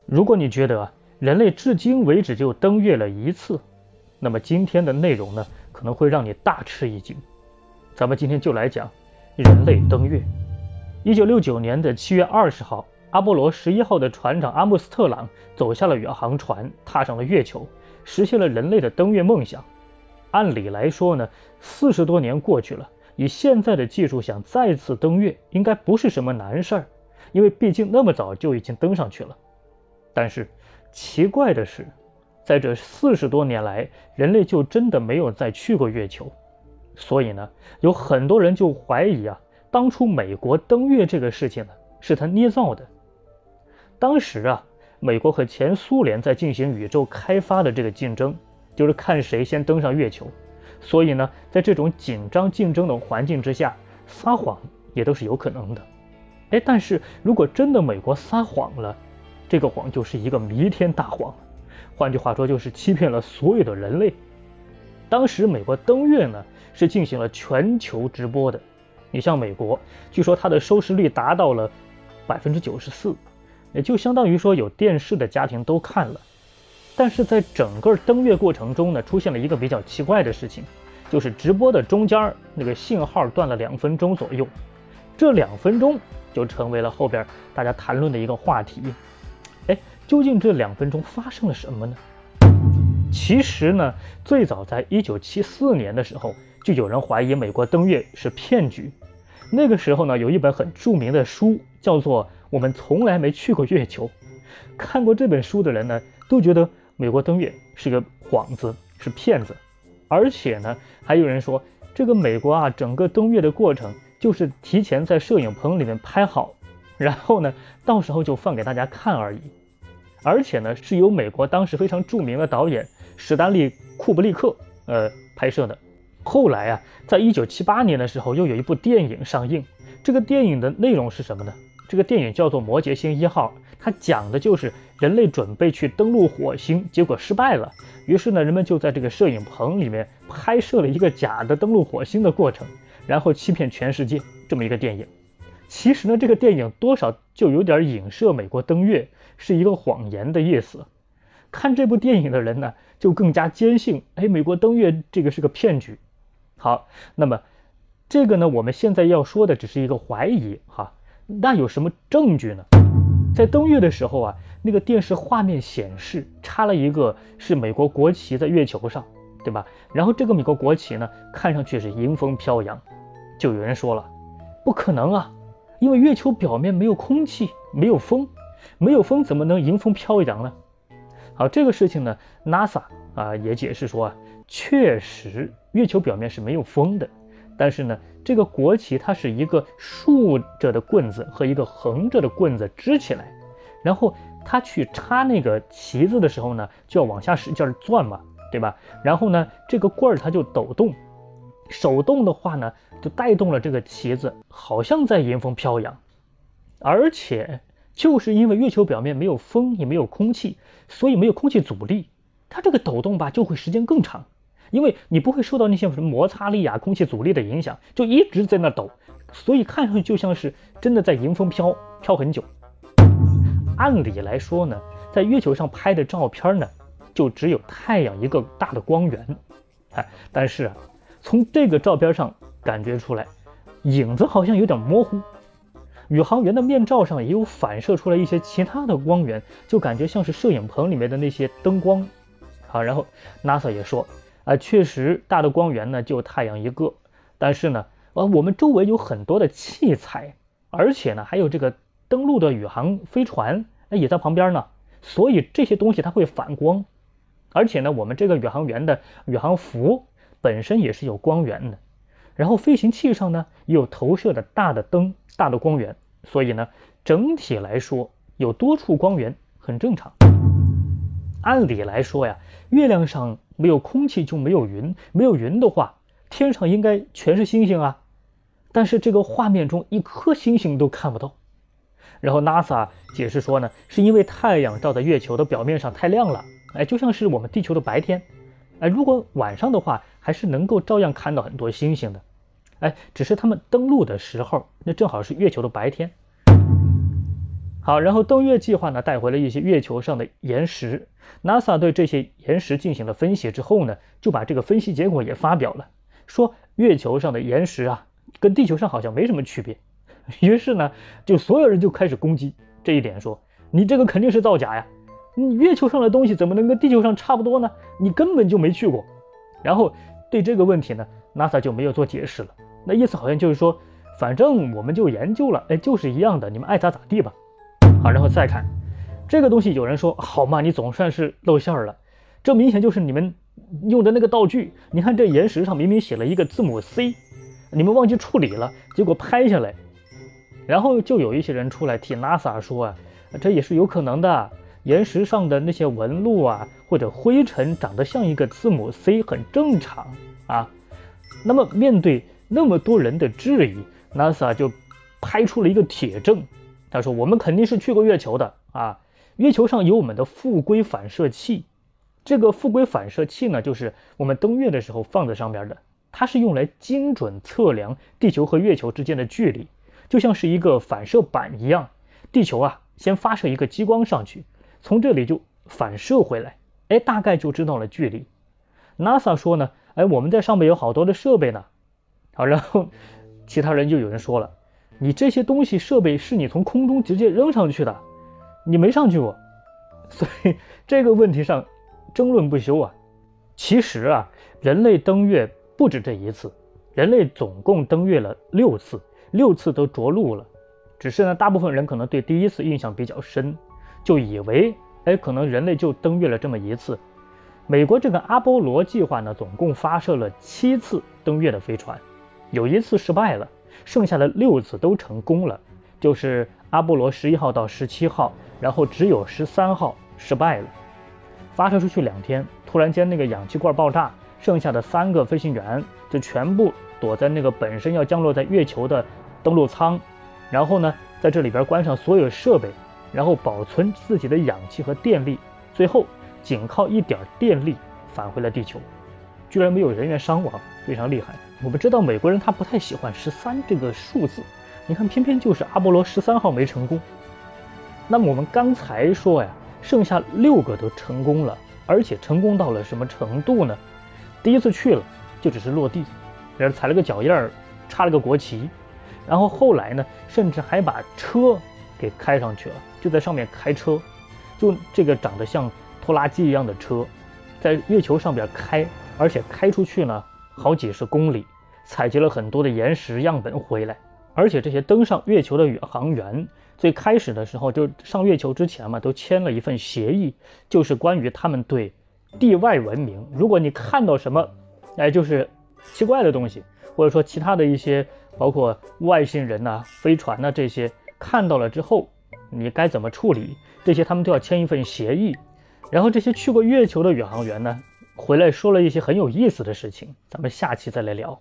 如果你觉得人类至今为止就登月了一次，那么今天的内容呢，可能会让你大吃一惊。咱们今天就来讲人类登月。1969年的7月20号，阿波罗11号的船长阿姆斯特朗走下了宇航船，踏上了月球，实现了人类的登月梦想。按理来说呢，40多年过去了，以现在的技术想再次登月应该不是什么难事儿，因为毕竟那么早就已经登上去了。但是奇怪的是，在这40多年来，人类就真的没有再去过月球。所以呢，有很多人就怀疑当初美国登月这个事情呢，是他捏造的。当时美国和前苏联在进行宇宙开发的这个竞争，就是看谁先登上月球。所以呢，在这种紧张竞争的环境之下，撒谎也都是有可能的。但是如果真的美国撒谎了，这个谎就是一个弥天大谎，换句话说就是欺骗了所有的人类。当时美国登月呢是进行了全球直播的，你像美国，据说它的收视率达到了94%，也就相当于说有电视的家庭都看了。但是在整个登月过程中呢，出现了一个比较奇怪的事情，就是直播的中间那个信号断了2分钟左右，这2分钟就成为了后边大家谈论的一个话题。究竟这2分钟发生了什么呢？其实呢，最早在1974年的时候，就有人怀疑美国登月是骗局。那个时候呢，有一本很著名的书叫做《我们从来没去过月球》，看过这本书的人呢，都觉得美国登月是个幌子，是骗子。而且呢，还有人说这个美国整个登月的过程就是提前在摄影棚里面拍好，然后呢到时候就放给大家看而已。而且呢是由美国当时非常著名的导演史丹利·库布利克拍摄的。后来在1978年的时候又有一部电影上映，这个电影的内容是什么呢？这个电影叫做《摩羯星1号》，它讲的就是人类准备去登陆火星，结果失败了。于是呢，人们就在这个摄影棚里面拍摄了一个假的登陆火星的过程，然后欺骗全世界，这么一个电影。其实呢，这个电影多少就有点影射美国登月是一个谎言的意思。看这部电影的人呢，就更加坚信，美国登月这个是个骗局。好，那么这个呢，我们现在要说的只是一个怀疑那有什么证据呢？在登月的时候那个电视画面显示插了一个是美国国旗在月球上，对吧？然后这个美国国旗呢，看上去是迎风飘扬。就有人说了，不可能因为月球表面没有空气，没有风，没有风怎么能迎风飘扬呢？好，这个事情呢 NASA 也解释说确实月球表面是没有风的，但是呢这个国旗它是一个竖着的棍子和一个横着的棍子支起来，然后它去插那个旗子的时候呢就要往下使劲转嘛，对吧？然后呢这个棍儿它就抖动，手动的话呢就带动了这个旗子，好像在迎风飘扬。而且就是因为月球表面没有风也没有空气，所以没有空气阻力，它这个抖动就会时间更长，因为你不会受到那些什么摩擦力空气阻力的影响，就一直在那抖，所以看上去就像是真的在迎风飘很久。按理来说呢，在月球上拍的照片呢，就只有太阳一个大的光源，但是从这个照片上感觉出来，影子好像有点模糊。宇航员的面罩上也有反射出来一些其他的光源，就感觉像是摄影棚里面的那些灯光。然后 NASA 也说确实大的光源呢就太阳一个，但是呢我们周围有很多的器材，而且呢还有这个登陆的宇航飞船也在旁边呢，所以这些东西它会反光。而且呢我们这个宇航员的宇航服本身也是有光源的，然后飞行器上呢也有投射的大的灯、大的光源，所以呢整体来说有多处光源很正常。按理来说月亮上没有空气就没有云，没有云的话天上应该全是星星但是这个画面中一颗星星都看不到。然后 NASA 解释说呢，是因为太阳照在月球的表面上太亮了，就像是我们地球的白天，如果晚上的话还是能够照样看到很多星星的，只是他们登陆的时候那正好是月球的白天。好，然后登月计划呢带回了一些月球上的岩石 ，NASA 对这些岩石进行了分析之后呢，就把这个分析结果也发表了，说月球上的岩石啊跟地球上好像没什么区别。于是呢，就所有人就开始攻击这一点，说你这个肯定是造假呀，你月球上的东西怎么能跟地球上差不多呢？你根本就没去过。然后对这个问题呢 ，NASA 就没有做解释了，那意思好像就是说，反正我们就研究了，哎，就是一样的，你们爱咋咋地吧。好，然后再看这个东西，有人说好嘛，你总算是露馅了，这明显就是你们用的那个道具。你看这岩石上明明写了一个字母 C， 你们忘记处理了，结果拍下来。然后就有一些人出来替 NASA 说啊，这也是有可能的，岩石上的那些纹路啊或者灰尘长得像一个字母 C 很正常啊。那么面对那么多人的质疑， NASA 就拍出了一个铁证。他说我们肯定是去过月球的啊，月球上有我们的负规反射器。这个负规反射器呢，就是我们登月的时候放在上面的，它是用来精准测量地球和月球之间的距离，就像是一个反射板一样。地球啊先发射一个激光上去，从这里就反射回来，哎，大概就知道了距离。 NASA 说呢，哎，我们在上面有好多的设备呢。好，然后其他人就有人说了，你这些东西设备是你从空中直接扔上去的，你没上去过。所以这个问题上争论不休啊。其实啊，人类登月不止这一次，人类总共登月了6次，6次都着陆了。只是呢，大部分人可能对第一次印象比较深，就以为哎，可能人类就登月了这么一次。美国这个阿波罗计划呢，总共发射了7次登月的飞船，有1次失败了，剩下的6次都成功了，就是阿波罗11号到17号，然后只有13号失败了。发射出去2天，突然间那个氧气罐爆炸，剩下的3个飞行员就全部躲在那个本身要降落在月球的登陆舱，然后呢在这里边关上所有设备，然后保存自己的氧气和电力，最后仅靠一点电力返回了地球，居然没有人员伤亡，非常厉害。我们知道美国人他不太喜欢13这个数字，你看偏偏就是阿波罗13号没成功。那么我们刚才说呀，剩下6个都成功了，而且成功到了什么程度呢？第一次去了就只是落地，然后踩了个脚印儿，插了个国旗，然后后来呢甚至还把车给开上去了，就在上面开车，就这个长得像拖拉机一样的车在月球上边开，而且开出去呢好几十公里，采集了很多的岩石样本回来。而且这些登上月球的宇航员最开始的时候，就上月球之前嘛，都签了一份协议，就是关于他们对地外文明，如果你看到什么哎就是奇怪的东西，或者说其他的一些包括外星人啊飞船啊这些看到了之后你该怎么处理，这些他们都要签一份协议。然后这些去过月球的宇航员呢回来说了一些很有意思的事情，咱们下期再来聊。